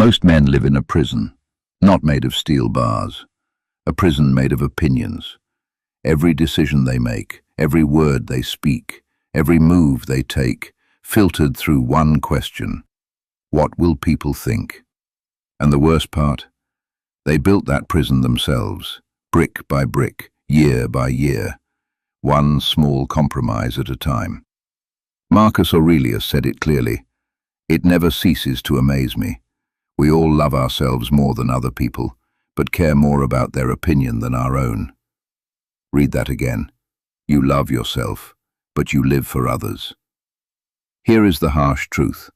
Most men live in a prison, not made of steel bars, a prison made of opinions. Every decision they make, every word they speak, every move they take, filtered through one question: what will people think? And the worst part? They built that prison themselves, brick by brick, year by year, one small compromise at a time. Marcus Aurelius said it clearly: "It never ceases to amaze me. We all love ourselves more than other people, but care more about their opinion than our own." Read that again. You love yourself, but you live for others. Here is the harsh truth.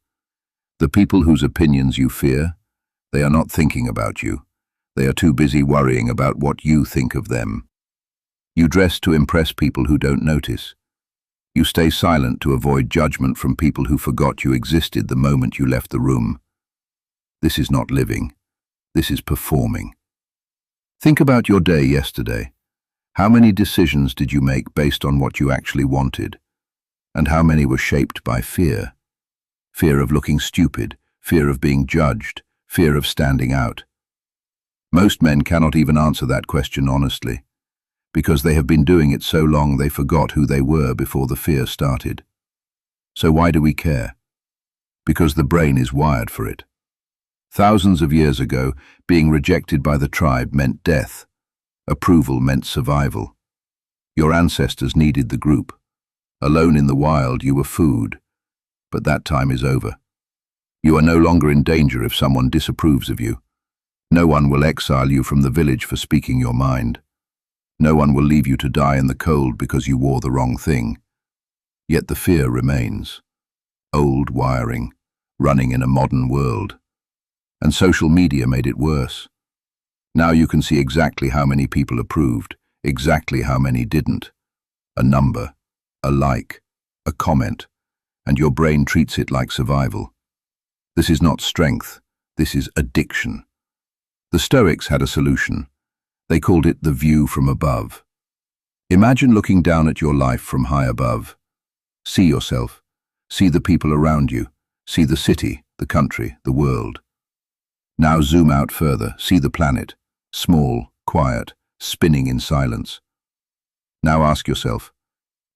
The people whose opinions you fear, they are not thinking about you. They are too busy worrying about what you think of them. You dress to impress people who don't notice. You stay silent to avoid judgment from people who forgot you existed the moment you left the room. This is not living. This is performing. Think about your day yesterday. How many decisions did you make based on what you actually wanted? And how many were shaped by fear? Fear of looking stupid, fear of being judged, fear of standing out. Most men cannot even answer that question honestly, because they have been doing it so long they forgot who they were before the fear started. So why do we care? Because the brain is wired for it. Thousands of years ago, being rejected by the tribe meant death. Approval meant survival. Your ancestors needed the group. Alone in the wild, you were food. But that time is over. You are no longer in danger if someone disapproves of you. No one will exile you from the village for speaking your mind. No one will leave you to die in the cold because you wore the wrong thing. Yet the fear remains. Old wiring, running in a modern world. And social media made it worse. Now you can see exactly how many people approved, exactly how many didn't. A number, a like, a comment, and your brain treats it like survival. This is not strength, this is addiction. The Stoics had a solution. They called it the view from above. Imagine looking down at your life from high above. See yourself, see the people around you, see the city, the country, the world. Now zoom out further, see the planet, small, quiet, spinning in silence. Now ask yourself,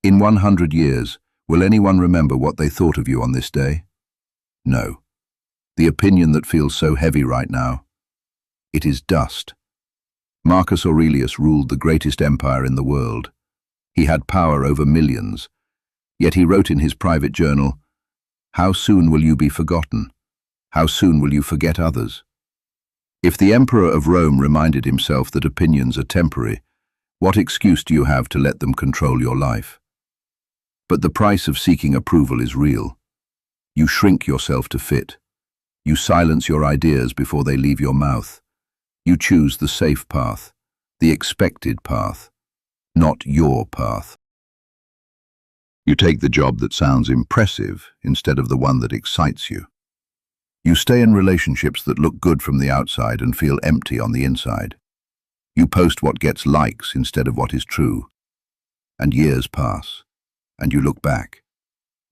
in 100 years, will anyone remember what they thought of you on this day? No. The opinion that feels so heavy right now, it is dust. Marcus Aurelius ruled the greatest empire in the world. He had power over millions, yet he wrote in his private journal, "How soon will you be forgotten? How soon will you forget others?" If the Emperor of Rome reminded himself that opinions are temporary, what excuse do you have to let them control your life? But the price of seeking approval is real. You shrink yourself to fit. You silence your ideas before they leave your mouth. You choose the safe path, the expected path, not your path. You take the job that sounds impressive instead of the one that excites you. You stay in relationships that look good from the outside and feel empty on the inside. You post what gets likes instead of what is true. And years pass, and you look back,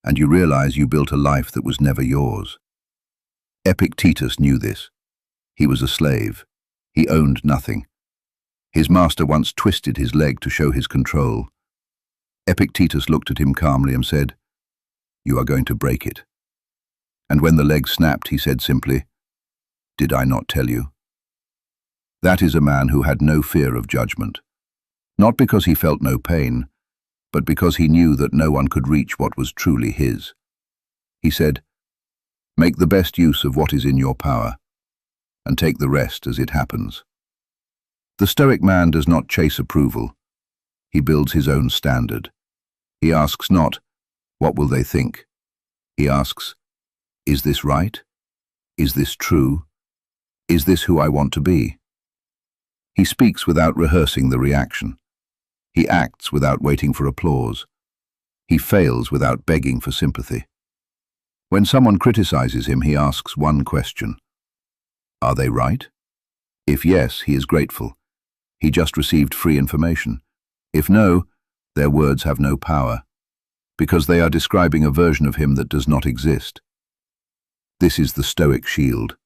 and you realize you built a life that was never yours. Epictetus knew this. He was a slave. He owned nothing. His master once twisted his leg to show his control. Epictetus looked at him calmly and said, "You are going to break it." And when the leg snapped, he said simply, "Did I not tell you?" That is a man who had no fear of judgment, not because he felt no pain, but because he knew that no one could reach what was truly his. He said, "Make the best use of what is in your power, and take the rest as it happens." The Stoic man does not chase approval. He builds his own standard. He asks not, "What will they think?" He asks, "Is this right? Is this true? Is this who I want to be?" He speaks without rehearsing the reaction. He acts without waiting for applause. He fails without begging for sympathy. When someone criticizes him, he asks one question: Are they right? If yes, he is grateful. He just received free information. If no, their words have no power, because they are describing a version of him that does not exist. This is the Stoic shield.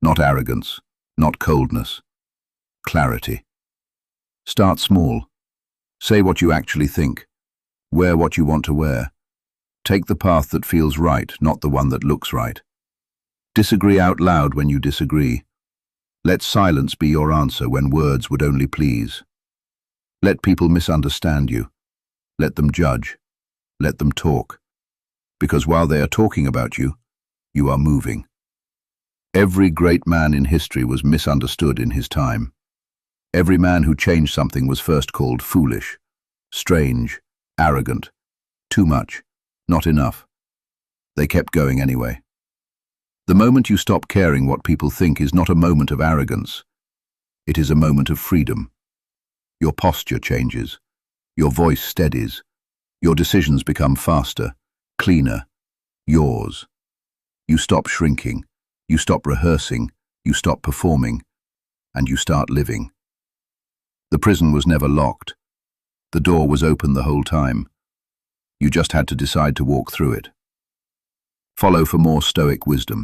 Not arrogance, not coldness. Clarity. Start small. Say what you actually think. Wear what you want to wear. Take the path that feels right, not the one that looks right. Disagree out loud when you disagree. Let silence be your answer when words would only please. Let people misunderstand you. Let them judge. Let them talk. Because while they are talking about you, you are moving. Every great man in history was misunderstood in his time. Every man who changed something was first called foolish, strange, arrogant, too much, not enough. They kept going anyway. The moment you stop caring what people think is not a moment of arrogance. It is a moment of freedom. Your posture changes. Your voice steadies. Your decisions become faster, cleaner, yours. You stop shrinking. You stop rehearsing. You stop performing. And you start living. The prison was never locked. The door was open the whole time. You just had to decide to walk through it. Follow for more Stoic wisdom.